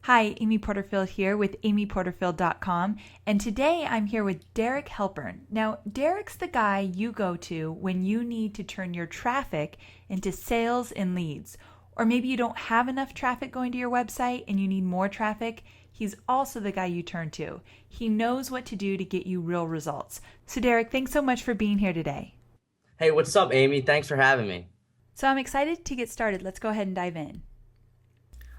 Hi, Amy Porterfield here with amyporterfield.com, and today I'm here with Derek Halpern. Now, Derek's the guy you go to when you need to turn your traffic into sales and leads. Or maybe you don't have enough traffic going to your website and you need more traffic. He's also the guy you turn to. He knows what to do to get you real results. So, Derek, thanks so much for being here today. Hey, what's up, Amy? Thanks for having me. So, I'm excited to get started. Let's go ahead and dive in.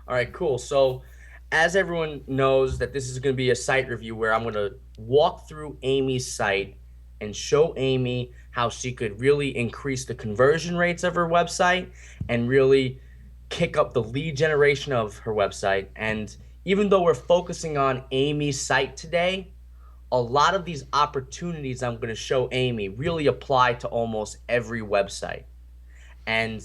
All right, cool. So, as everyone knows, that this is going to be a site review where I'm going to walk through Amy's site and show Amy how she could really increase the conversion rates of her website and really kick up the lead generation of her website. And even though we're focusing on Amy's site today, a lot of these opportunities I'm going to show Amy really apply to almost every website. And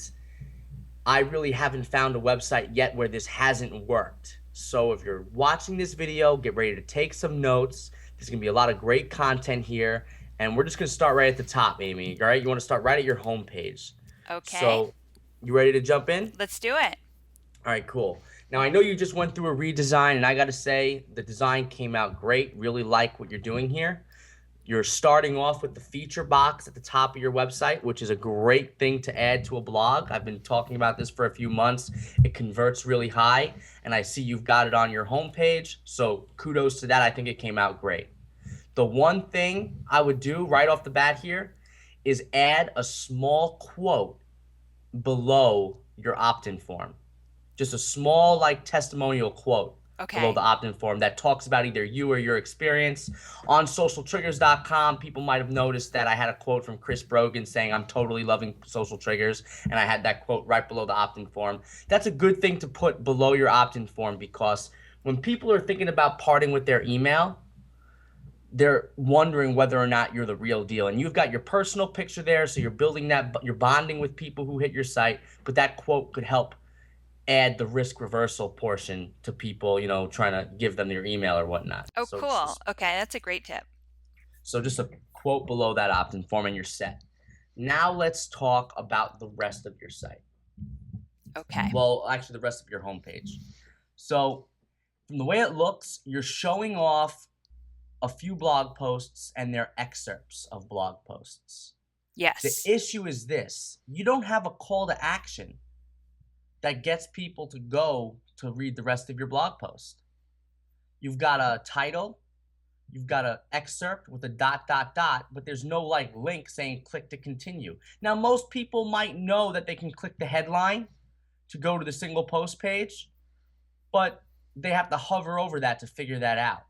I really haven't found a website yet where this hasn't worked. So if you're watching this video, get ready to take some notes. There's going to be a lot of great content here. And we're just going to start right at the top, Amy. All right? You want to start right at your homepage. Okay, So you ready to jump in? let's do it. All right, cool. Now, I know you just went through a redesign, and I got to say, the design came out great. Really like what you're doing here. You're starting off with the feature box at the top of your website, which is a great thing to add to a blog. I've been talking about this for a few months. It converts really high, and I see you've got it on your homepage. So kudos to that. I think it came out great. The one thing I would do right off the bat here is add a small quote below your opt-in form. Just a small like testimonial quote below Okay. the opt-in form that talks about either you or your experience. On socialtriggers.com, people might have noticed that I had a quote from Chris Brogan saying I'm totally loving social triggers, and I had that quote right below the opt-in form. That's a good thing to put below your opt-in form because when people are thinking about parting with their email, they're wondering whether or not you're the real deal. And you've got your personal picture there, so you're building that, you're bonding with people who hit your site, but that quote could help add the risk reversal portion to people, trying to give them your email or whatnot. Oh, cool. Okay, that's a great tip. So just a quote below that opt-in form and you're set. Now let's talk about the rest of your site. Okay. Well, actually the rest of your homepage. So from the way it looks, you're showing off a few blog posts and their excerpts of blog posts. The Yes. issue is this: you don't have a call to action that gets people to go to read the rest of your blog post. You've got a title, you've got an excerpt with a dot, dot, dot, but there's no like link saying click to continue. Now, most people might know that they can click the headline to go to the single post page, but they have to hover over that to figure that out.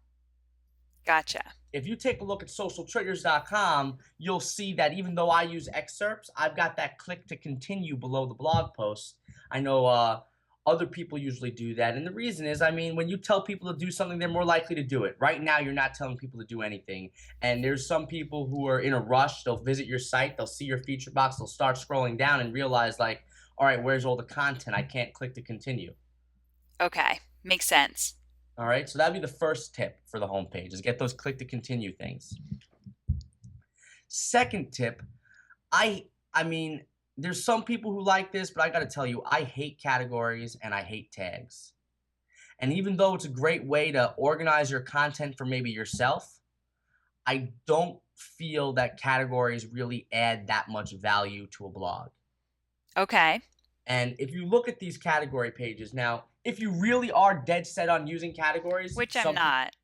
Gotcha. If you take a look at socialtriggers.com, you'll see that even though I use excerpts, I've got that click to continue below the blog post. I know other people usually do that. And the reason is, when you tell people to do something, they're more likely to do it. Right now, you're not telling people to do anything. And there's some people who are in a rush. They'll visit your site. They'll see your feature box. They'll start scrolling down and realize like, all right, where's all the content? I can't click to continue. Okay, makes sense. All right, so that'd be the first tip for the homepage is get those click to continue things. Second tip, I mean, there's some people who like this, but I got to tell you, I hate categories and I hate tags. And even though it's a great way to organize your content for maybe yourself, I don't feel that categories really add that much value to a blog. Okay. And if you look at these category pages now, if you really are dead set on using categories, Which I'm not.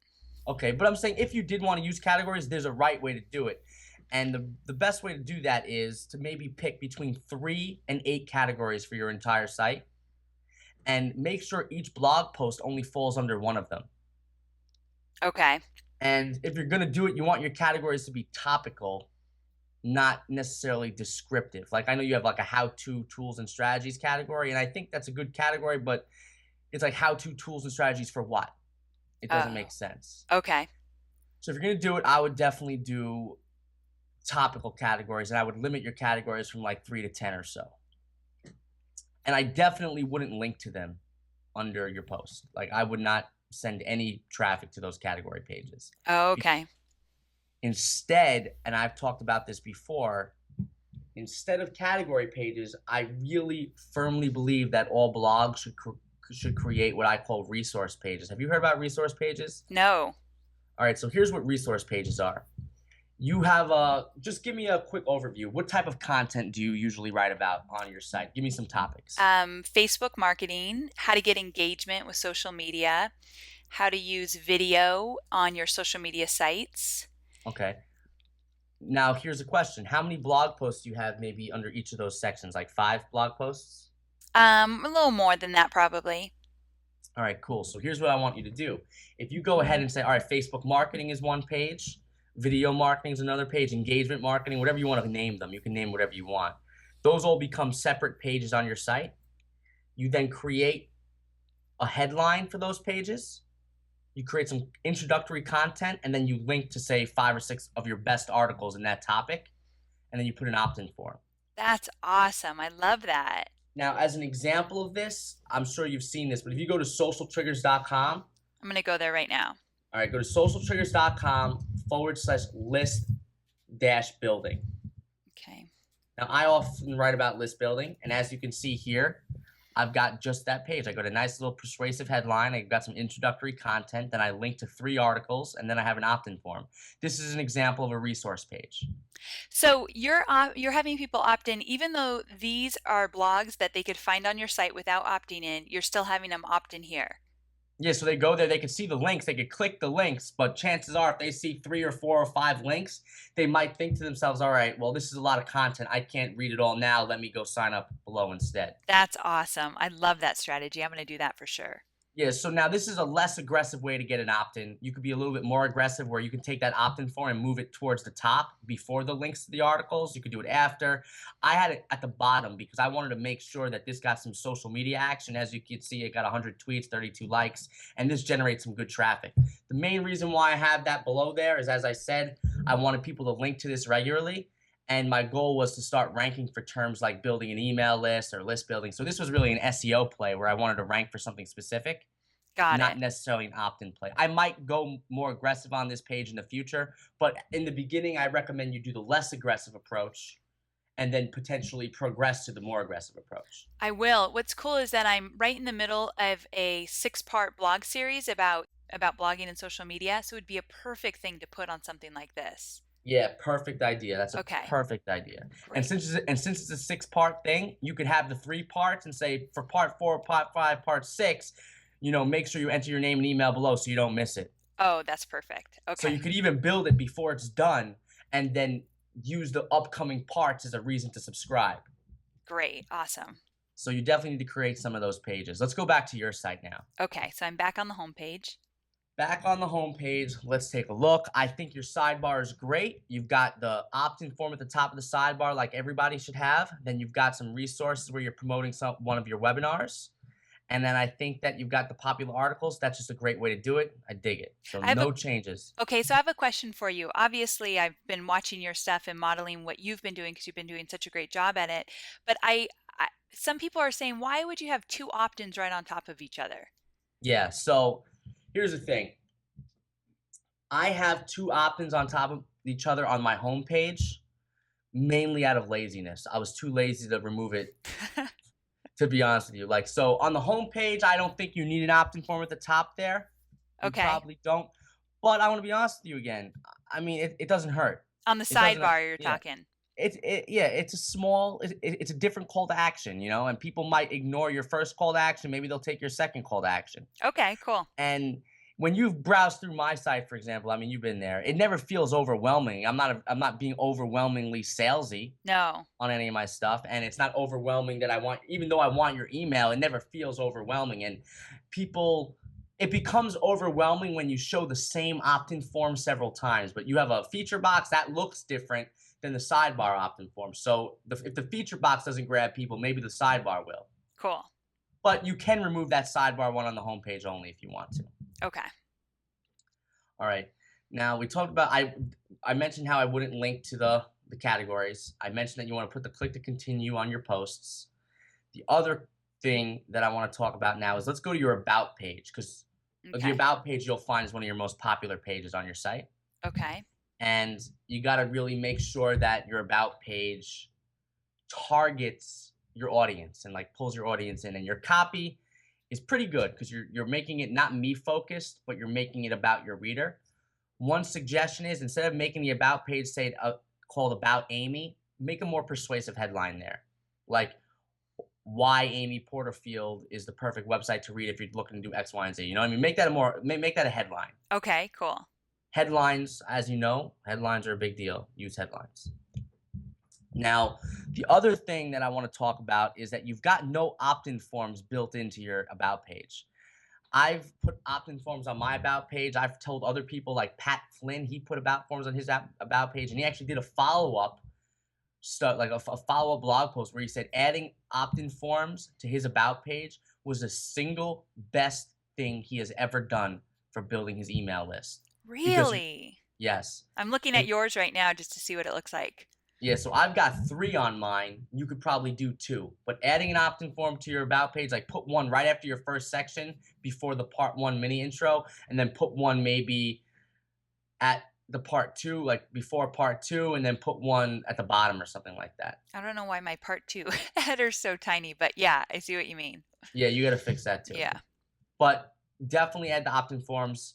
okay, but I'm saying if you did want to use categories, there's a right way to do it. And the best way to do that is to maybe pick between 3 and 8 categories for your entire site and make sure each blog post only falls under one of them. Okay. And if you're going to do it, you want your categories to be topical, not necessarily descriptive. Like I know you have like a how-to tools and strategies category, and I think that's a good category, but it's like how-to tools and strategies for what? It doesn't make sense. Okay. So if you're going to do it, I would definitely do topical categories, and I would limit your categories from like 3 to 10 or so. And I definitely wouldn't link to them under your post. Like I would not send any traffic to those category pages. Okay. Instead, and I've talked about this before, instead of category pages, I really firmly believe that all blogs should should create what I call resource pages. Have you heard about resource pages? No. All right, so here's what resource pages are. You have just give me a quick overview. What type of content do you usually write about on your site? Give me some topics. Facebook marketing, how to get engagement with social media, how to use video on your social media sites. Okay. Now here's a question. How many blog posts do you have maybe under each of those sections? Like 5 blog posts? A little more than that, probably. All right, cool. So here's what I want you to do. If you go ahead and say, all right, Facebook marketing is one page, video marketing is another page, engagement marketing, whatever you want to name them, you can name whatever you want. Those all become separate pages on your site. You then create a headline for those pages. You create some introductory content, and then you link to, say, 5 or 6 of your best articles in that topic, and then you put an opt-in form. That's awesome. I love that. Now, as an example of this, I'm sure you've seen this, but if you go to socialtriggers.com, I'm going to go there right now. all right, go to socialtriggers.com/list-building. Okay. Now, I often write about list building, and as you can see here, I've got just that page. I got a nice little persuasive headline. I've got some introductory content. Then I link to 3 articles, and then I have an opt-in form. This is an example of a resource page. So you're having people opt in, even though these are blogs that they could find on your site without opting in. You're still having them opt in here. Yeah, so they go there, they can see the links, they could click the links, but chances are if they see 3 or 4 or 5 links, they might think to themselves, all right, well, this is a lot of content. I can't read it all now. Let me go sign up below instead. That's awesome. I love that strategy. I'm going to do that for sure. Yeah, so now this is a less aggressive way to get an opt-in. You could be a little bit more aggressive where you can take that opt-in form and move it towards the top before the links to the articles. You could do it after. I had it at the bottom because I wanted to make sure that this got some social media action. As you can see, it got 100 tweets, 32 likes, and this generates some good traffic. The main reason why I have that below there is, as I said, I wanted people to link to this regularly. And my goal was to start ranking for terms like building an email list or list building. So this was really an SEO play where I wanted to rank for something specific, not necessarily an opt-in play. I might go more aggressive on this page in the future, but in the beginning, I recommend you do the less aggressive approach and then potentially progress to the more aggressive approach. I will. What's cool is that I'm right in the middle of a 6-part blog series about blogging and social media. So it would be a perfect thing to put on something like this. Yeah, perfect idea. That's a perfect idea. And since it's a 6-part thing, you could have the 3 parts and say for part 4, part 5, part 6, make sure you enter your name and email below so you don't miss it. Oh, that's perfect. Okay. So you could even build it before it's done and then use the upcoming parts as a reason to subscribe. Great. Awesome. So you definitely need to create some of those pages. Let's go back to your site now. Okay, so I'm back on the home page. Back on the home page, let's take a look. I think your sidebar is great. You've got the opt-in form at the top of the sidebar like everybody should have. Then you've got some resources where you're promoting one of your webinars. And then I think that you've got the popular articles. That's just a great way to do it. I dig it. So no changes. Okay, so I have a question for you. Obviously, I've been watching your stuff and modeling what you've been doing because you've been doing such a great job at it. But some people are saying, why would you have 2 opt-ins right on top of each other? Yeah, so here's the thing. I have 2 opt-ins on top of each other on my homepage, mainly out of laziness. I was too lazy to remove it, to be honest with you. So on the homepage, I don't think you need an opt-in form at the top there. You probably don't. But I want to be honest with you again. I mean, it doesn't hurt. On the sidebar, you're talking. It's a different call to action, and people might ignore your first call to action. Maybe they'll take your second call to action. Okay, cool. And when you've browsed through my site, for example, I mean, you've been there. It never feels overwhelming. I'm not being overwhelmingly salesy. No. On any of my stuff, and it's not overwhelming that even though I want your email, it never feels overwhelming. And it becomes overwhelming when you show the same opt-in form several times, but you have a feature box that looks different than the sidebar opt-in form. So if the feature box doesn't grab people, maybe the sidebar will. Cool. But you can remove that sidebar one on the homepage only if you want to. Okay. All right. Now we talked about, I mentioned how I wouldn't link to the categories. I mentioned that you want to put the click to continue on your posts. The other thing that I want to talk about now is let's go to your about page, because the about page you'll find is one of your most popular pages on your site. Okay. And you got to really make sure that your about page targets your audience and pulls your audience in, and your copy is pretty good because you're making it not me focused, but you're making it about your reader. One suggestion is instead of making the about page say called About Amy, make a more persuasive headline there, like why Amy Porterfield is the perfect website to read if you're looking to do X, Y, and Z. You know what I mean? Make that a more make that a headline. Okay, cool. Headlines, as you know, headlines are a big deal. Use headlines. Now, the other thing that I want to talk about is that you've got no opt-in forms built into your about page. I've put opt-in forms on my about page. I've told other people like Pat Flynn, he put about forms on his about page, and he actually did a follow-up stuff, like a follow-up blog post where he said adding opt-in forms to his about page was the single best thing he has ever done for building his email list. Really? Yes. I'm looking at yours right now just to see what it looks like. Yeah, so I've got 3 on mine. You could probably do 2. But adding an opt-in form to your about page, like put one right after your first section before the part 1 mini intro, and then put one maybe at the part 2, like before part 2, and then put one at the bottom or something like that. I don't know why my part 2 header's so tiny, but yeah, I see what you mean. Yeah, you got to fix that too. Yeah. But definitely add the opt-in forms.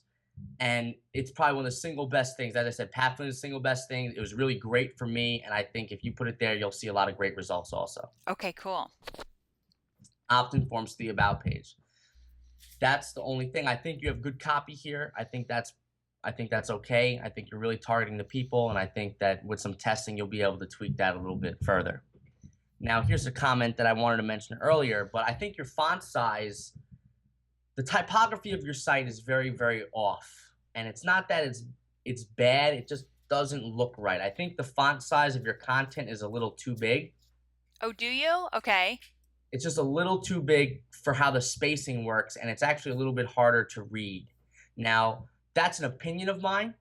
And it's probably one of the single best things. As I said, Pat Flynn is the single best thing. It was really great for me. And I think if you put it there, you'll see a lot of great results also. Okay, cool. Opt-in forms to the about page. That's the only thing. I think you have good copy here. I think that's okay. I think you're really targeting the people. And I think that with some testing, you'll be able to tweak that a little bit further. Now, here's a comment that I wanted to mention earlier, but I think your font size, the typography of your site is very, very off. And it's not that it's bad, it just doesn't look right. I think the font size of your content is a little too big. Oh, do you? Okay. It's just a little too big for how the spacing works, and it's actually a little bit harder to read. Now, that's an opinion of mine.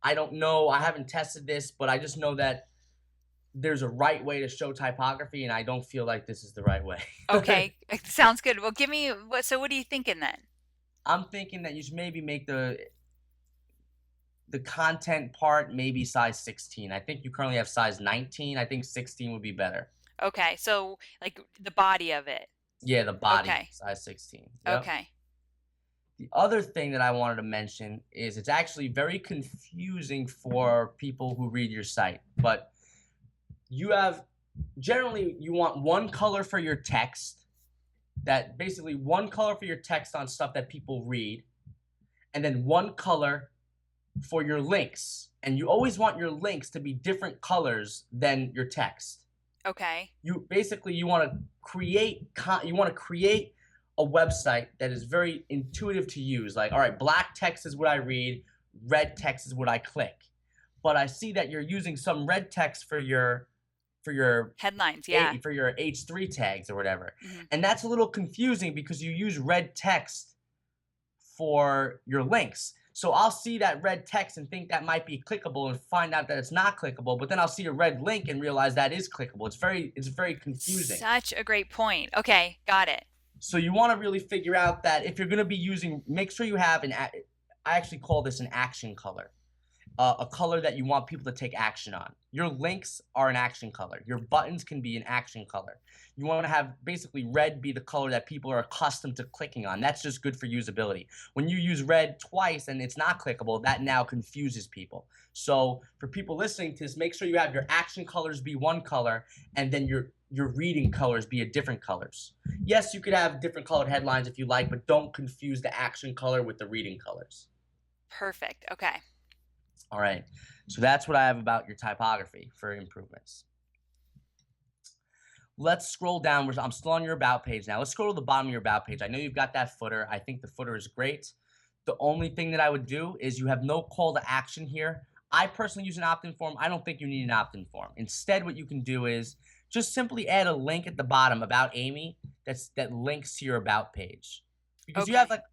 I don't know, I haven't tested this, but I just know that there's a right way to show typography, and I don't feel like this is the right way. Okay, sounds good. Well, so what are you thinking then? I'm thinking that you should maybe make the content part maybe size 16. I think you currently have size 19. I think 16 would be better. Okay, so like the body of it. Yeah, the body, Okay. size 16. Yep. Okay. The other thing that I wanted to mention is it's actually very confusing for people who read your site, but generally you want one color for your text, that basically one color for your text on stuff that people read, and then one color for your links. And you always want your links to be different colors than your text. Okay. You want to create a website that is very intuitive to use. Like, all right, black text is what I read, red text is what I click. But I see that you're using some red text for your headlines, yeah, for your H3 tags or whatever. Mm-hmm. And that's a little confusing because you use red text for your links. So I'll see that red text and think that might be clickable and find out that it's not clickable, but then I'll see a red link and realize that is clickable. It's very confusing. Such a great point. Okay, got it. So you want to really figure out that if you're going to be using, make sure you have I actually call this an action color. A color that you want people to take action on. Your links are an action color. Your buttons can be an action color. You want to have basically red be the color that people are accustomed to clicking on. That's just good for usability. When you use red twice and it's not clickable, that now confuses people. So for people listening to this, make sure you have your action colors be one color and then your reading colors be a different colors. Yes, you could have different colored headlines if you like, but don't confuse the action color with the reading colors. Perfect. Okay. All right, so that's what I have about your typography for improvements. Let's scroll down. I'm still on your about page now. Let's scroll to the bottom of your about page. I know you've got that footer. I think the footer is great. The only thing that I would do is you have no call to action here. I personally use an opt-in form. I don't think you need an opt-in form. Instead, what you can do is just simply add a link at the bottom about Amy that links to your about page. Because Okay.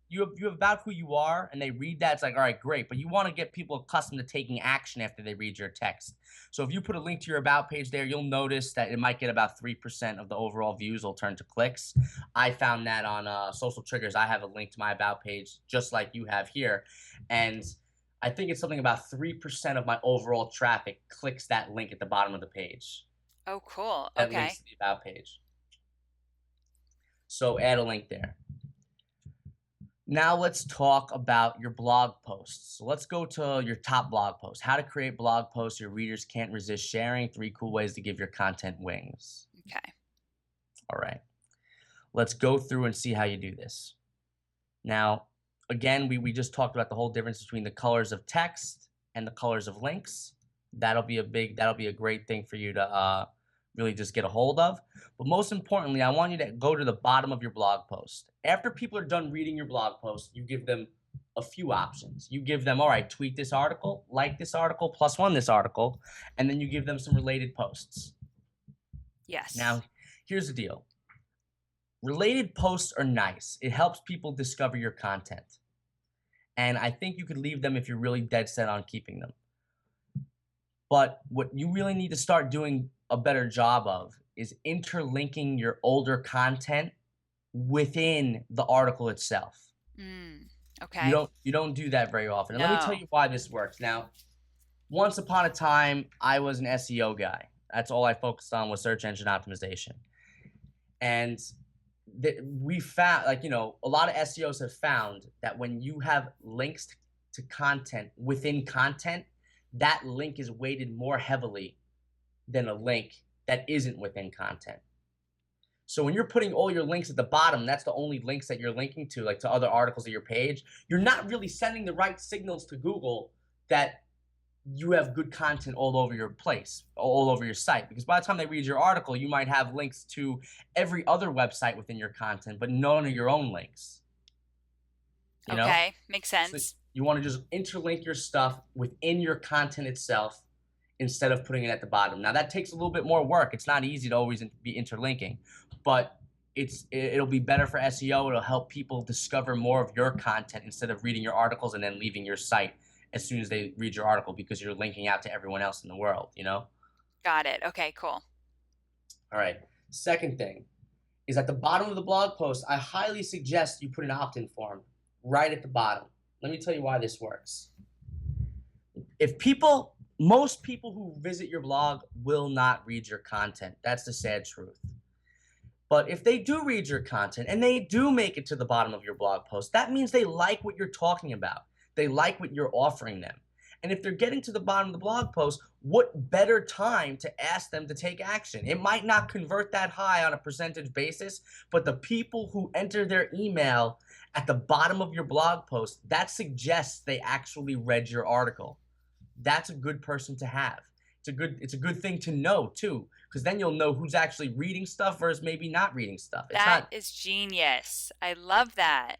you have about who you are, and they read that, it's like, all right, great. But you want to get people accustomed to taking action after they read your text. So if you put a link to your about page there, you'll notice that it might get about 3% of the overall views will turn to clicks. I found that on Social Triggers. I have a link to my about page just like you have here, and I think it's something about 3% of my overall traffic clicks that link at the bottom of the page. Oh, cool. That Okay. links to the about page. So add a link there. Now let's talk about your blog posts. So let's go to your top blog post. How to create blog posts your readers can't resist sharing. 3 cool ways to give your content wings. Okay. All right. Let's go through and see how you do this. Now, again, we just talked about the whole difference between the colors of text and the colors of links. That'll be a great thing for you to really just get a hold of. But most importantly, I want you to go to the bottom of your blog post. After people are done reading your blog post, you give them a few options. You give them, all right, tweet this article, like this article, +1 this article, and then you give them some related posts. Yes. Now, here's the deal. Related posts are nice. It helps people discover your content. And I think you could leave them if you're really dead set on keeping them. But what you really need to start doing a better job of is interlinking your older content within the article itself. Okay. You don't do that very often. And let me tell No. you why this works. Now, once upon a time, I was an SEO guy. That's all I focused on was search engine optimization. And we found, like, you know, a lot of SEOs have found that when you have links to content within content, that link is weighted more heavily than a link that isn't within content. So when you're putting all your links at the bottom, that's the only links that you're linking to, like to other articles of your page, you're not really sending the right signals to Google that you have good content all over your place, all over your site. Because by the time they read your article, you might have links to every other website within your content, but none of your own links. You know? Okay, makes sense. So you want to just interlink your stuff within your content itself instead of putting it at the bottom. Now that takes a little bit more work. It's not easy to always be interlinking, but it'll be better for SEO. It'll help people discover more of your content instead of reading your articles and then leaving your site as soon as they read your article because you're linking out to everyone else in the world, you know? Got it. Okay, cool. All right. Second thing is at the bottom of the blog post, I highly suggest you put an opt-in form right at the bottom. Let me tell you why this works. Most people who visit your blog will not read your content. That's the sad truth. But if they do read your content and they do make it to the bottom of your blog post, that means they like what you're talking about. They like what you're offering them. And if they're getting to the bottom of the blog post, what better time to ask them to take action? It might not convert that high on a percentage basis, but the people who enter their email at the bottom of your blog post, that suggests they actually read your article. That's a good person to have. It's a good thing to know too, because then you'll know who's actually reading stuff versus maybe not reading stuff. That is genius. I love that.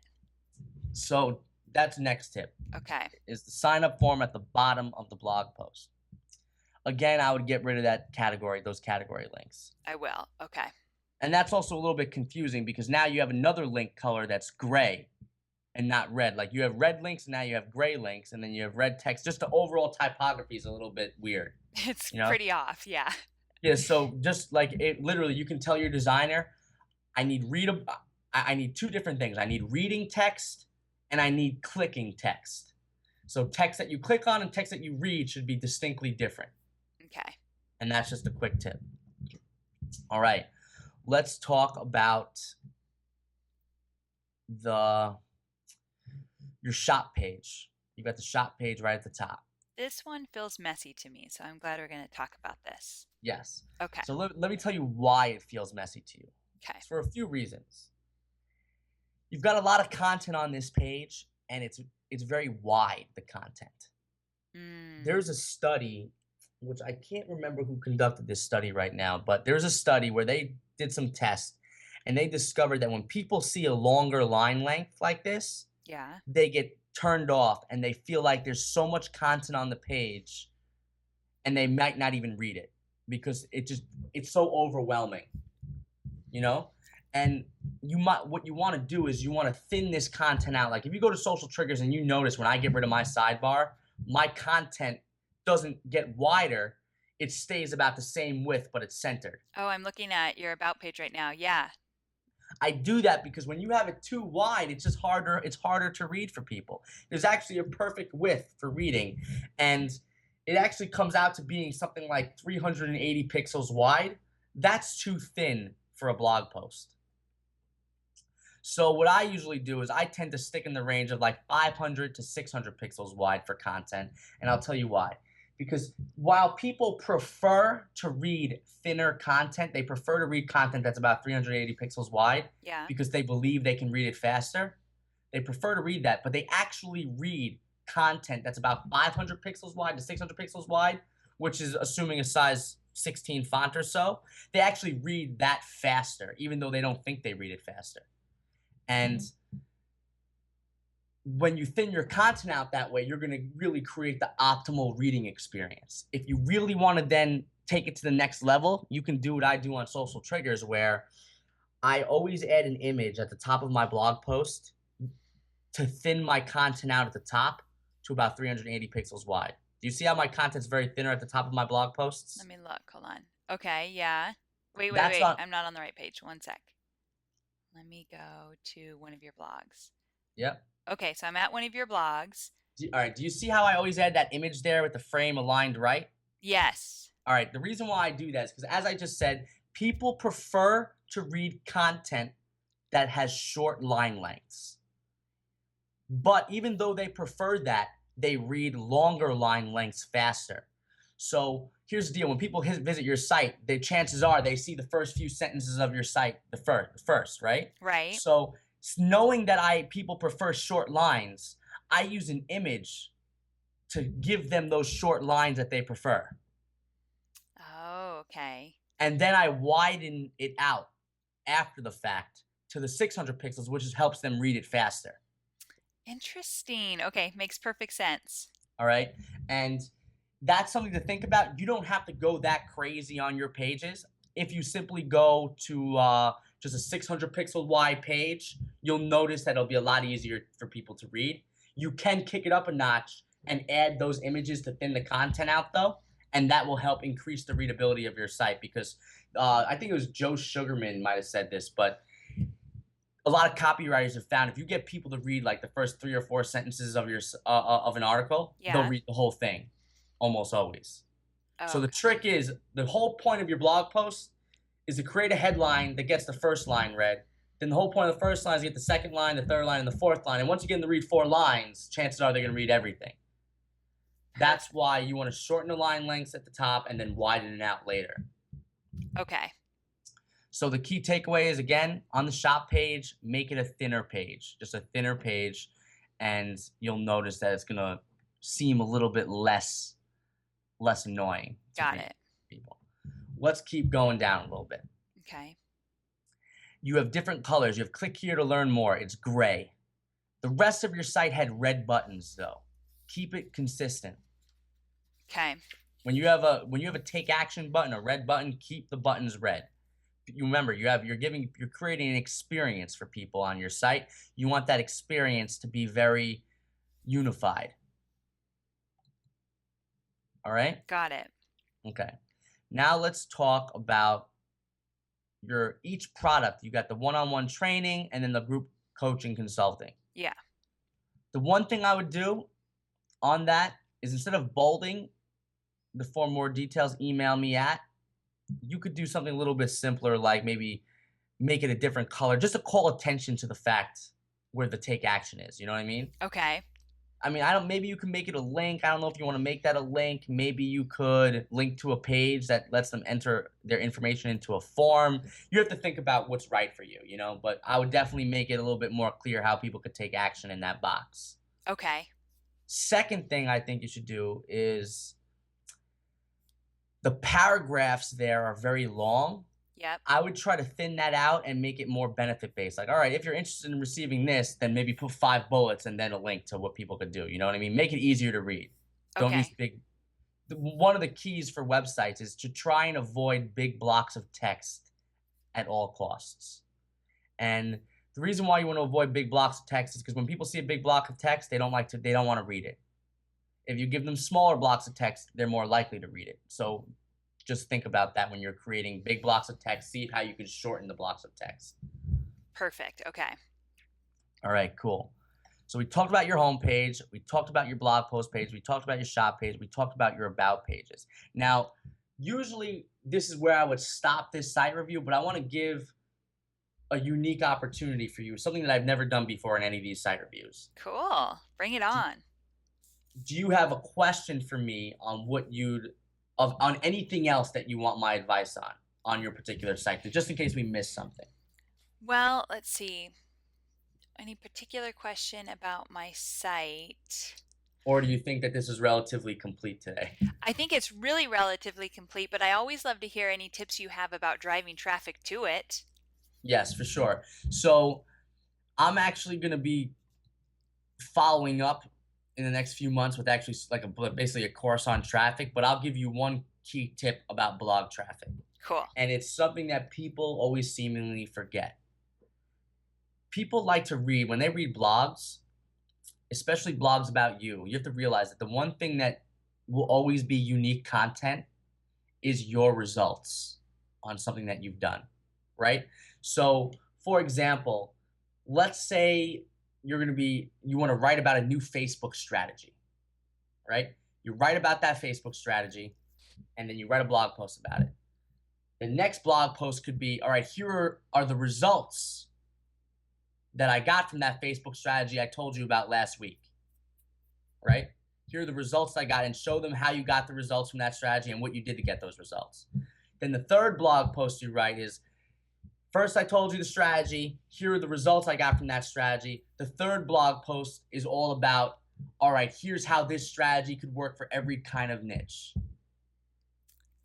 So that's next tip. Okay. Is the sign up form at the bottom of the blog post. Again, I would get rid of that category, those category links. I will. Okay. And that's also a little bit confusing because now you have another link color that's gray and not red. Like you have red links and now you have gray links and then you have red text. Just the overall typography is a little bit weird. It's pretty off. Yeah. Yeah. So just like it, literally, you can tell your designer, I need two different things. I need reading text and I need clicking text. So text that you click on and text that you read should be distinctly different. Okay. And that's just a quick tip. All right. Let's talk about your shop page. You've got the shop page right at the top. This one feels messy to me, so I'm glad we're going to talk about this. Yes. Okay. So let me tell you why it feels messy to you. Okay. It's for a few reasons. You've got a lot of content on this page, and it's very wide, the content. There's a study, which I can't remember who conducted this study right now, but there's a study where they did some tests, and they discovered that when people see a longer line length like this, yeah, they get turned off, and they feel like there's so much content on the page, and they might not even read it because it's so overwhelming, you know? And what you want to do is you want to thin this content out. Like if you go to social triggers and you notice when I get rid of my sidebar, my content doesn't get wider. It stays about the same width, but it's centered. Oh, I'm looking at your about page right now. Yeah. I do that because when you have it too wide, it's just harder. It's harder to read for people. There's actually a perfect width for reading, and it actually comes out to being something like 380 pixels wide. That's too thin for a blog post. So what I usually do is I tend to stick in the range of like 500 to 600 pixels wide for content, and I'll tell you why. Because while people prefer to read thinner content, they prefer to read content that's about 380 pixels wide Yeah. because they believe they can read it faster. They prefer to read that, but they actually read content that's about 500 pixels wide to 600 pixels wide, which is assuming a size 16 font or so. They actually read that faster, even though they don't think they read it faster. And when you thin your content out that way, you're going to really create the optimal reading experience. If you really want to then take it to the next level, you can do what I do on Social Triggers, where I always add an image at the top of my blog post to thin my content out at the top to about 380 pixels wide. Do you see how my content's very thinner at the top of my blog posts? Let me look. Hold on. Okay, yeah. Wait, wait, That's wait. on. I'm not on the right page. One sec. Let me go to one of your blogs. Yep. Okay, so I'm at one of your blogs. All right. Do you see how I always add that image there with the frame aligned right? Yes. All right. The reason why I do that is because, as I just said, people prefer to read content that has short line lengths. But even though they prefer that, they read longer line lengths faster. So here's the deal: when people visit your site, the chances are they see the first few sentences of your site, the first, right? Right. So knowing that people prefer short lines, I use an image to give them those short lines that they prefer. Oh, okay. And then I widen it out after the fact to the 600 pixels, which helps them read it faster. Interesting. Okay, makes perfect sense. All right. And that's something to think about. You don't have to go that crazy on your pages. If you simply go to just a 600 pixel wide page, you'll notice that it'll be a lot easier for people to read. You can kick it up a notch and add those images to thin the content out, though, and that will help increase the readability of your site. Because I think it was Joe Sugarman might have said this, but a lot of copywriters have found if you get people to read like the first 3 or 4 sentences of your of an article, they'll Yeah. read the whole thing, almost always. So the Okay. trick is, the whole point of your blog post is to create a headline that gets the first line read. Then the whole point of the first line is to get the second line, the third line, and the fourth line. And once you get them to read 4 lines, chances are they're going to read everything. That's why you want to shorten the line lengths at the top and then widen it out later. Okay. So the key takeaway is, again, on the shop page, make it a thinner page, just a thinner page, and you'll notice that it's going to seem a little bit less annoying to Got read it. people. Let's keep going down a little bit. Okay. You have different colors. You have click here to learn more. It's gray. The rest of your site had red buttons, though. Keep it consistent. Okay. When you have a take action button, a red button, keep the buttons red. You remember, you're creating an experience for people on your site. You want that experience to be very unified. All right? Got it. Okay. Now let's talk about each product. You got the one-on-one training and then the group coaching consulting. Yeah. The one thing I would do on that is, instead of bolding the for more details, email me at, you could do something a little bit simpler, like maybe make it a different color, just to call attention to the fact where the take action is. You know what I mean? Okay. I mean, maybe you can make it a link. I don't know if you want to make that a link. Maybe you could link to a page that lets them enter their information into a form. You have to think about what's right for you, but I would definitely make it a little bit more clear how people could take action in that box. Okay. Second thing I think you should do is, the paragraphs there are very long. Yep. I would try to thin that out and make it more benefit based. Like, all right, if you're interested in receiving this, then maybe put 5 bullets and then a link to what people could do. You know what I mean? Make it easier to read. Don't use Okay. one of the keys for websites is to try and avoid big blocks of text at all costs. And the reason why you want to avoid big blocks of text is because when people see a big block of text, they don't want to read it. If you give them smaller blocks of text, they're more likely to read it. So just think about that when you're creating big blocks of text. See how you can shorten the blocks of text. Perfect. Okay. All right, cool. So we talked about your home page. We talked about your blog post page. We talked about your shop page. We talked about your about pages. Now, usually this is where I would stop this site review, but I want to give a unique opportunity for you, something that I've never done before in any of these site reviews. Cool. Bring it Do, on. do you have a question for me on what you'd of on anything else that you want my advice on your particular site, just in case we miss something? Well, let's see. Any particular question about my site? Or do you think that this is relatively complete today? I think it's really relatively complete, but I always love to hear any tips you have about driving traffic to it. Yes, for sure. So I'm actually going to be following up in the next few months with actually like basically a course on traffic, but I'll give you one key tip about blog traffic. Cool. And it's something that people always seemingly forget. People like to read, when they read blogs, especially blogs about you, you have to realize that the one thing that will always be unique content is your results on something that you've done, right? So, for example, let's say you want to write about a new Facebook strategy, right? You write about that Facebook strategy and then you write a blog post about it. The next blog post could be, all right, here are the results that I got from that Facebook strategy I told you about last week, right? Here are the results I got, and show them how you got the results from that strategy and what you did to get those results. Then the third blog post you write is, first I told you the strategy, here are the results I got from that strategy. The third blog post is all about, all right, here's how this strategy could work for every kind of niche.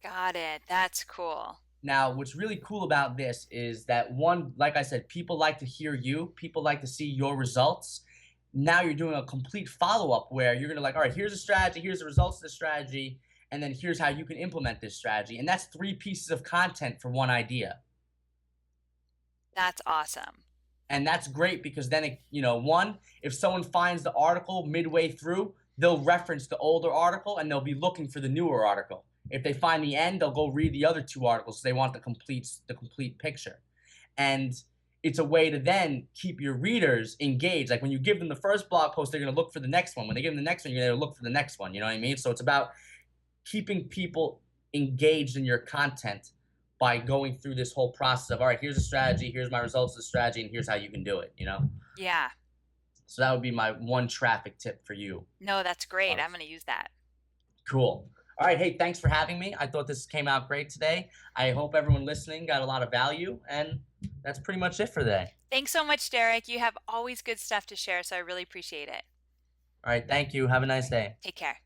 Got it. That's cool. Now, what's really cool about this is that, one, like I said, people like to hear you. People like to see your results. Now you're doing a complete follow-up where you're going to like, all right, here's a strategy, here's the results of the strategy, and then here's how you can implement this strategy. And that's 3 pieces of content for one idea. That's awesome. And that's great because then, one, if someone finds the article midway through, they'll reference the older article and they'll be looking for the newer article. If they find the end, they'll go read the other 2 articles. So they want the complete picture. And it's a way to then keep your readers engaged. Like when you give them the first blog post, they're going to look for the next one. When they give them the next one, you're going to look for the next one. You know what I mean? So it's about keeping people engaged in your content by going through this whole process of, all right, here's a strategy, here's my results of the strategy, and here's how you can do it, Yeah. So that would be my one traffic tip for you. No, that's great. I'm going to use that. Cool. All right. Hey, thanks for having me. I thought this came out great today. I hope everyone listening got a lot of value, and that's pretty much it for today. Thanks so much, Derek. You have always good stuff to share, so I really appreciate it. All right. Thank you. Have a nice day. Take care.